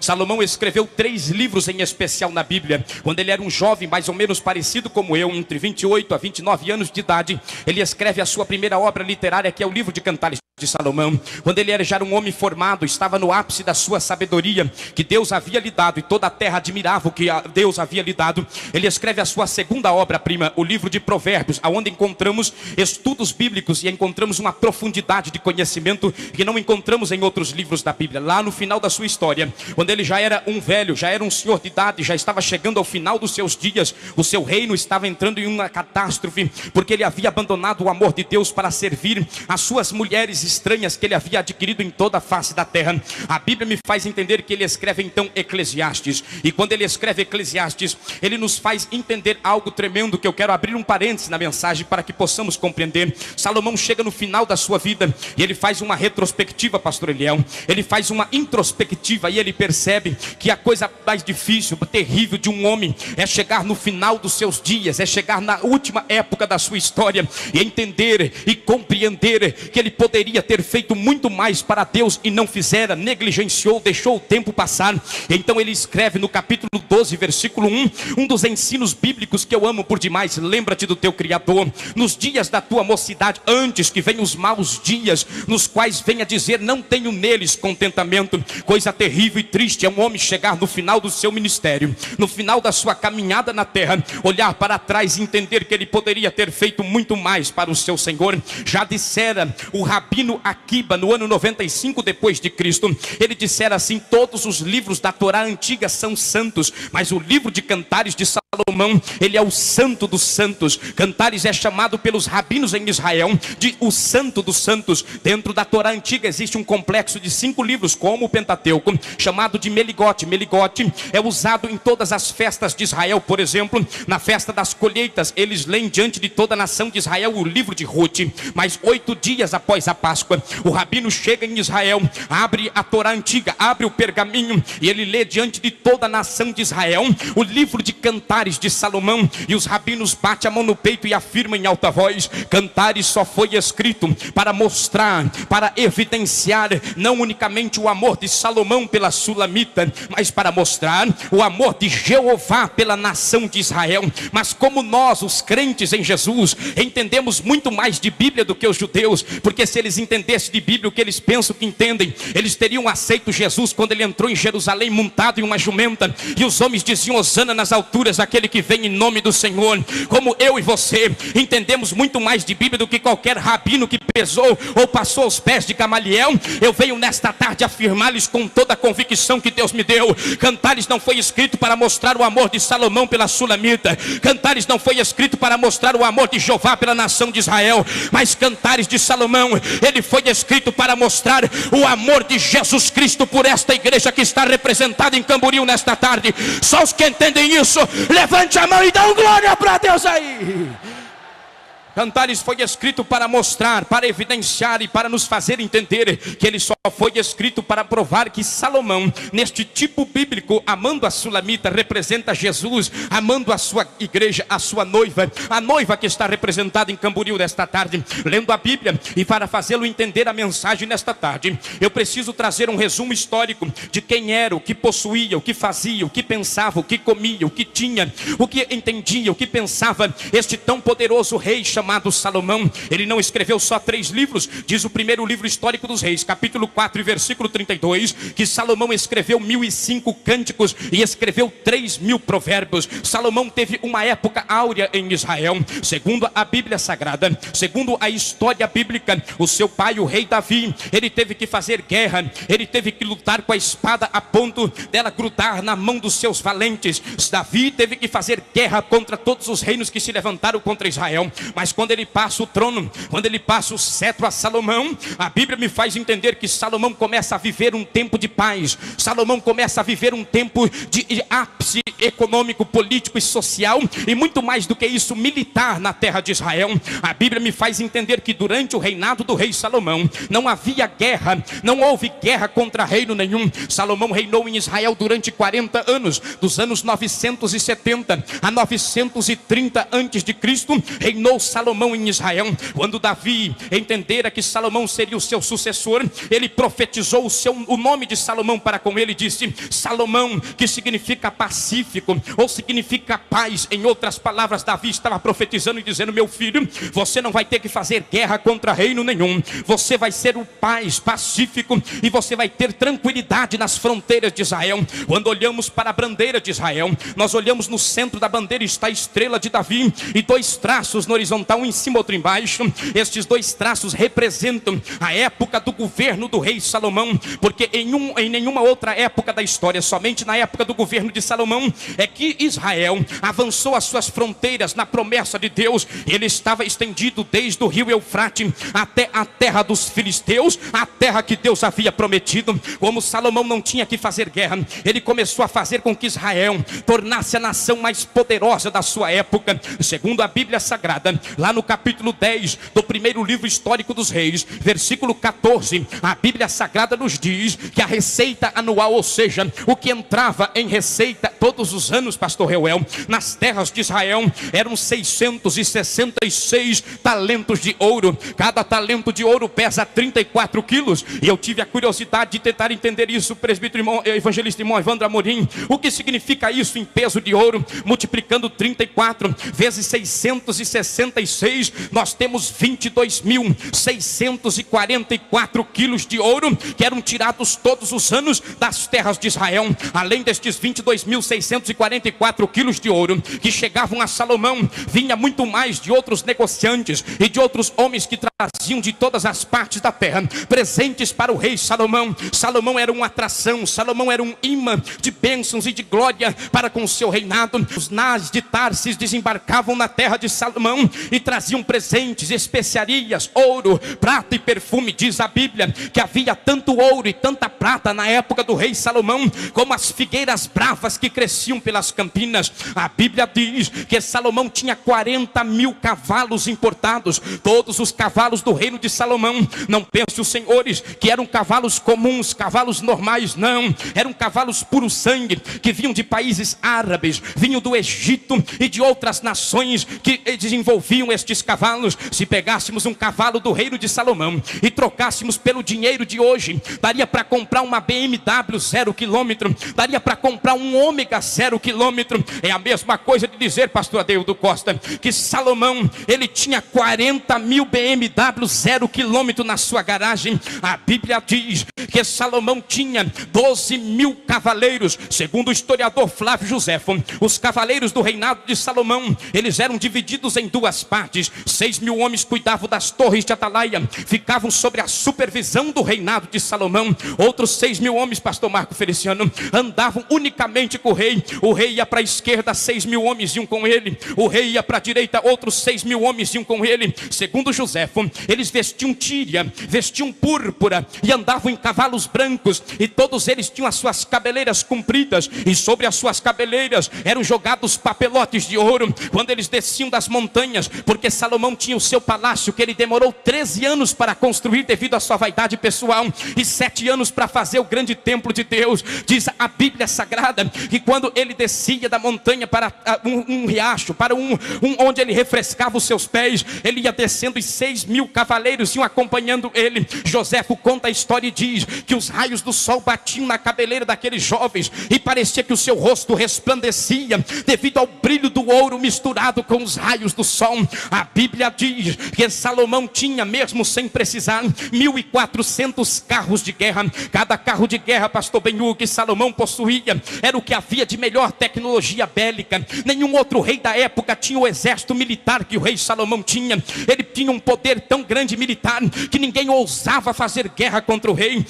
Salomão escreveu 3 livros em especial na Bíblia. Quando ele era um jovem, mais ou menos parecido como eu, entre 28 a 29 anos de idade, ele escreve a sua primeira obra literária, que é o livro de Cantares de Salomão. Quando ele já era um homem formado, estava no ápice da sua sabedoria, que Deus havia lhe dado, e toda a terra admirava o que Deus havia lhe dado. Ele escreve a sua segunda obra-prima, o livro de Provérbios, onde encontramos estudos bíblicos e encontramos uma profundidade de conhecimento que não encontramos em outros livros da Bíblia. Lá no final da sua história, quando ele já era um velho, já era um senhor de idade, já estava chegando ao final dos seus dias, o seu reino estava entrando em uma catástrofe, porque ele havia abandonado o amor de Deus para servir as suas mulheres estranhas que ele havia adquirido em toda a face da terra. A Bíblia me faz entender que ele escreve então Eclesiastes, e quando ele escreve Eclesiastes, ele nos faz entender algo tremendo, que eu quero abrir um parênteses na mensagem para que possamos compreender. Salomão chega no final da sua vida e ele faz uma retrospectiva, pastor Eliel, ele faz uma introspectiva, e ele percebe que a coisa mais difícil, terrível de um homem é chegar no final dos seus dias, é chegar na última época da sua história e entender e compreender que ele poderia ter feito muito mais para Deus e não fizera, negligenciou, deixou o tempo passar. Então ele escreve no capítulo 12, versículo 1, um dos ensinos bíblicos que eu amo por demais: lembra-te do teu Criador nos dias da tua mocidade, antes que venham os maus dias, nos quais venha dizer, não tenho neles contentamento. Coisa terrível e triste é um homem chegar no final do seu ministério, no final da sua caminhada na terra, olhar para trás e entender que ele poderia ter feito muito mais para o seu Senhor. Já dissera o Rabino Akiba, no ano 95 depois de Cristo, ele dissera assim: todos os livros da Torá antiga são santos, mas o livro de Cantares de Salomão, ele é o santo dos santos. Cantares é chamado pelos rabinos em Israel de o santo dos santos. Dentro da Torá antiga existe um complexo de 5 livros, como o Pentateuco, chamado de Meligote. Meligote é usado em todas as festas de Israel. Por exemplo, na festa das colheitas, eles leem diante de toda a nação de Israel o livro de Ruth. Mas 8 dias após a Páscoa, o rabino chega em Israel, abre a Torá antiga, abre o pergaminho, e ele lê diante de toda a nação de Israel o livro de Cantares de Salomão. E os rabinos batem a mão no peito e afirmam em alta voz: Cantares só foi escrito para mostrar, para evidenciar não unicamente o amor de Salomão pela Sulamita, mas para mostrar o amor de Jeová pela nação de Israel. Mas como nós, os crentes em Jesus, entendemos muito mais de Bíblia do que os judeus, porque se eles entendessem de Bíblia o que eles pensam que entendem, eles teriam aceito Jesus quando ele entrou em Jerusalém montado em uma jumenta, e os homens diziam: Hosana nas alturas, aquele que vem em nome do Senhor. Como eu e você entendemos muito mais de Bíblia do que qualquer rabino que pesou ou passou aos pés de Gamaliel, eu venho nesta tarde afirmar-lhes com toda a convicção que Deus me deu: Cantares não foi escrito para mostrar o amor de Salomão pela Sulamita, Cantares não foi escrito para mostrar o amor de Jeová pela nação de Israel, mas Cantares de Salomão, ele foi escrito para mostrar o amor de Jesus Cristo por esta igreja que está representada em Camboriú nesta tarde. Só os que entendem isso, levante a mão e dão glória para Deus aí. Cantares foi escrito para mostrar, para evidenciar e para nos fazer entender que ele só foi escrito para provar que Salomão, neste tipo bíblico, amando a Sulamita, representa Jesus, amando a sua igreja, a sua noiva, a noiva que está representada em Camboriú nesta tarde, lendo a Bíblia. E para fazê-lo entender a mensagem nesta tarde, eu preciso trazer um resumo histórico de quem era, o que possuía, o que fazia, o que pensava, o que comia, o que tinha, o que entendia, o que pensava este tão poderoso rei chamado Salomão. Ele não escreveu só 3 livros. Diz o primeiro livro histórico dos reis, capítulo 4 e versículo 32, que Salomão escreveu 1005 cânticos e escreveu 3000 provérbios. Salomão teve uma época áurea em Israel. Segundo a Bíblia Sagrada, segundo a história bíblica, o seu pai, o rei Davi, ele teve que fazer guerra, ele teve que lutar com a espada a ponto dela grudar na mão dos seus valentes. Davi teve que fazer guerra contra todos os reinos que se levantaram contra Israel. Mas quando ele passa o trono, quando ele passa o cetro a Salomão, a Bíblia me faz entender que Salomão começa a viver um tempo de paz. Salomão começa a viver um tempo de ápice econômico, político e social, e muito mais do que isso, militar na terra de Israel. A Bíblia me faz entender que durante o reinado do rei Salomão não havia guerra, não houve guerra contra reino nenhum. Salomão reinou em Israel durante 40 anos, dos anos 970 a 930 a.C. reinou Salomão Salomão em Israel. Quando Davi entendera que Salomão seria o seu sucessor, ele profetizou o nome de Salomão para com ele, disse Salomão, que significa pacífico, ou significa paz. Em outras palavras, Davi estava profetizando e dizendo: meu filho, você não vai ter que fazer guerra contra reino nenhum, você vai ser o pacífico, e você vai ter tranquilidade nas fronteiras de Israel. Quando olhamos para a bandeira de Israel, nós olhamos no centro da bandeira está a estrela de Davi, e dois traços no horizontal, um em cima, outro embaixo. Estes dois traços representam a época do governo do rei Salomão, porque em nenhuma outra época da história, somente na época do governo de Salomão, é que Israel avançou as suas fronteiras na promessa de Deus. Ele estava estendido desde o rio Eufrate até a terra dos filisteus, a terra que Deus havia prometido. Como Salomão não tinha que fazer guerra, ele começou a fazer com que Israel tornasse a nação mais poderosa da sua época. Segundo a Bíblia Sagrada, lá no capítulo 10 do primeiro livro histórico dos reis, versículo 14, a Bíblia Sagrada nos diz que a receita anual, ou seja, o que entrava em receita todos os anos, pastor Reuel, nas terras de Israel, eram 666 talentos de ouro. Cada talento de ouro pesa 34 quilos. E eu tive a curiosidade de tentar entender isso, presbítero evangelista irmão Evandro Amorim. O que significa isso em peso de ouro? Multiplicando 34 vezes 666, nós temos 22.644 quilos de ouro, que eram tirados todos os anos das terras de Israel. Além destes 22.644 quilos de ouro que chegavam a Salomão, vinha muito mais de outros negociantes e de outros homens que traziam de todas as partes da terra presentes para o rei Salomão. Salomão era uma atração, Salomão era um imã de bênçãos e de glória para com o seu reinado. Os navios de Tarsis desembarcavam na terra de Salomão e traziam presentes, especiarias, ouro, prata e perfume. Diz a Bíblia que havia tanto ouro e tanta prata na época do rei Salomão, como as figueiras bravas que cresciam pelas campinas. A Bíblia diz que Salomão tinha 40 mil cavalos importados, todos os cavalos do reino de Salomão. Não pense os senhores que eram cavalos comuns, cavalos normais, não, eram cavalos puro sangue, que vinham de países árabes, vinham do Egito e de outras nações que desenvolviam estes cavalos. Se pegássemos um cavalo do reino de Salomão e trocássemos pelo dinheiro de hoje, daria para comprar uma BMW 0 km, daria para comprar um Ômega 0 km. É a mesma coisa de dizer, pastor Adeildo Costa, que Salomão, ele tinha 40 mil BMW 0 km na sua garagem. A Bíblia diz que Salomão tinha 12 mil cavaleiros. Segundo o historiador Flávio Joséfo, os cavaleiros do reinado de Salomão, eles eram divididos em duas partes. 6 mil homens cuidavam das torres de atalaia, ficavam sobre a supervisão do reinado de Salomão. Outros 6 mil homens, pastor Marco Feliciano, andavam unicamente com o rei. O rei ia para a esquerda, 6 mil homens iam com ele. O rei ia para a direita, outros 6 mil homens iam com ele. Segundo Joséfo, eles vestiam tíria, vestiam púrpura e andavam em cavalos brancos, e todos eles tinham as suas cabeleiras compridas, e sobre as suas cabeleiras eram jogados papelotes de ouro quando eles desciam das montanhas, porque Salomão tinha o seu palácio que ele demorou 13 anos para construir devido à sua vaidade pessoal, e 7 anos para fazer o grande templo de Deus. Diz a Bíblia Sagrada que quando ele descia da montanha para um riacho, para onde ele refrescava os seus pés, ele ia descendo e 6 mil cavaleiros iam acompanhando ele. Joséfo conta a história e diz que os raios do sol batiam na cabeleira daqueles jovens e parecia que o seu rosto resplandecia devido ao brilho do ouro misturado com os raios do sol. A Bíblia diz que Salomão tinha, mesmo sem precisar, 1.400 carros de guerra. Cada carro de guerra, pastor Benhu, que Salomão possuía era o que havia de melhor tecnologia bélica. Nenhum outro rei da época tinha o exército militar que o rei Salomão tinha. Ele tinha um poder tão grande militar que ninguém ousava fazer guerra contra o rei.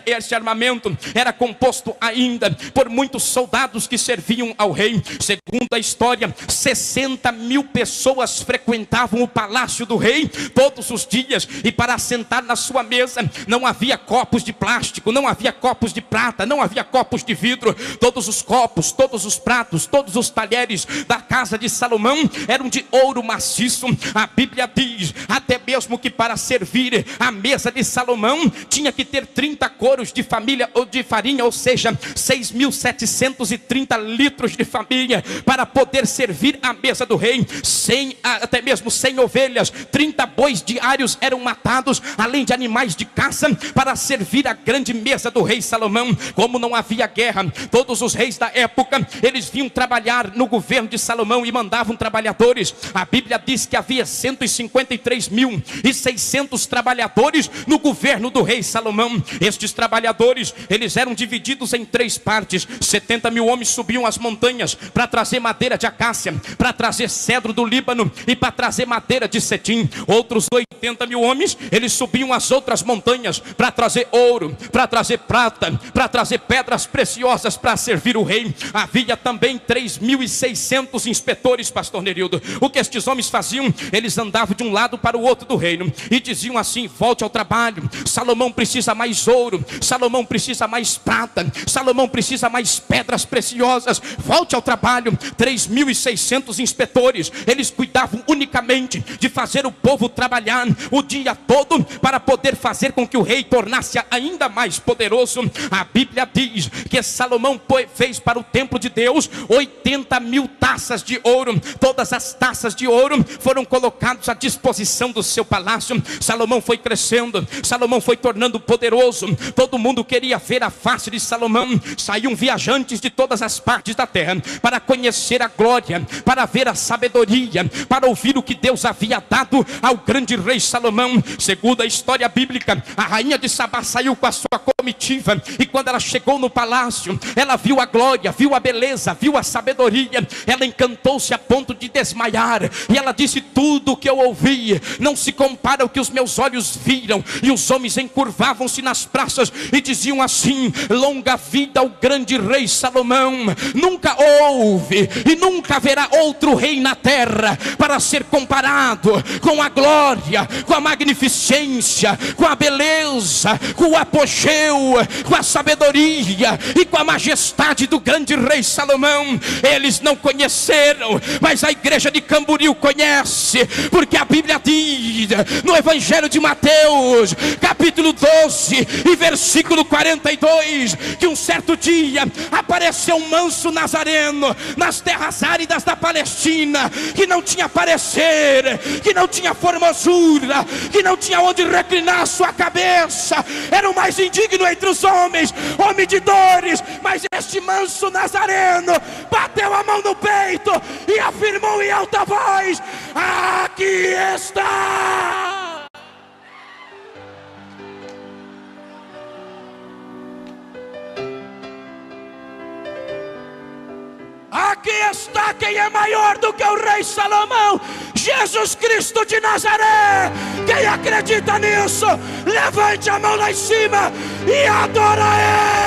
Este armamento era composto ainda por muitos soldados que serviam ao rei. Segundo a história, 60 mil pessoas frequentavam o palácio do rei todos os dias, e para assentar na sua mesa não havia copos de plástico, não havia copos de prata, não havia copos de vidro. Todos os copos, todos os pratos, todos os talheres da casa de Salomão eram de ouro maciço. A Bíblia diz até mesmo que para servir a mesa de Salomão tinha que ter 30 coros de família ou de farinha, ou seja, 6.730 litros de família para poder servir a mesa do rei. Sem até mesmo 100 ovelhas, 30 bois diários eram matados, além de animais de caça, para servir a grande mesa do rei Salomão. Como não havia guerra, todos os reis da época, eles vinham trabalhar no governo de Salomão e mandavam trabalhadores. A Bíblia diz que havia 153.600 trabalhadores no governo do rei Salomão. Estes trabalhadores, eles eram divididos em 3 partes. 70 mil homens subiam as montanhas para trazer madeira de acácia, para trazer cedro do Líbano e para trazer madeira de cetim. Outros 80 mil homens, eles subiam as outras montanhas para trazer ouro, para trazer prata, para trazer pedras preciosas para servir o rei. Havia também 3.600 inspetores, pastor Nerildo. O que estes homens faziam? Eles andavam de um lado para o outro do reino e diziam assim: volte ao trabalho, Salomão precisa mais ouro, Salomão precisa mais prata, Salomão precisa mais pedras preciosas, volte ao trabalho. 3.600 inspetores, eles cuidavam unicamente de fazer o povo trabalhar o dia todo, para poder fazer com que o rei tornasse ainda mais poderoso. A Bíblia diz que Salomão fez para o templo de Deus 80.000 taças de ouro. Todas as taças de ouro foram colocadas à disposição do seu palácio. Salomão foi crescendo, Salomão foi tornando poderoso. Todo mundo queria ver a face de Salomão. Saíam viajantes de todas as partes da terra para conhecer a glória, para ver a sabedoria, para ouvir o que Deus havia dado ao grande rei Salomão. Segundo a história bíblica, a rainha de Sabá saiu com a sua comitiva, e quando ela chegou no palácio, ela viu a glória, viu a beleza, viu a sabedoria. Ela encantou-se a ponto de desmaiar, e ela disse: tudo o que eu ouvi não se compara ao que os meus olhos viram. E os homens encurvavam-se nas praças e diziam assim: longa vida ao grande rei Salomão. Nunca houve e nunca haverá outro rei na terra para ser comparado com a glória, com a magnificência, com a beleza, com o apogeu, com a sabedoria e com a majestade do grande rei Salomão. Eles não conheceram, mas a igreja de Camboriú conhece, porque a Bíblia diz no Evangelho de Mateus, capítulo 12 e versículo 42, que um certo dia apareceu um manso nazareno nas terras áridas da Palestina, que não tinha parecer, que não tinha formosura, que não tinha onde reclinar sua cabeça, era o mais indigno entre os homens, homem de dores. Mas este manso nazareno bateu a mão no peito e afirmou em alta voz: aqui está. Aqui está quem é maior do que o rei Salomão, Jesus Cristo de Nazaré. Quem acredita nisso, levante a mão lá em cima e adora Ele.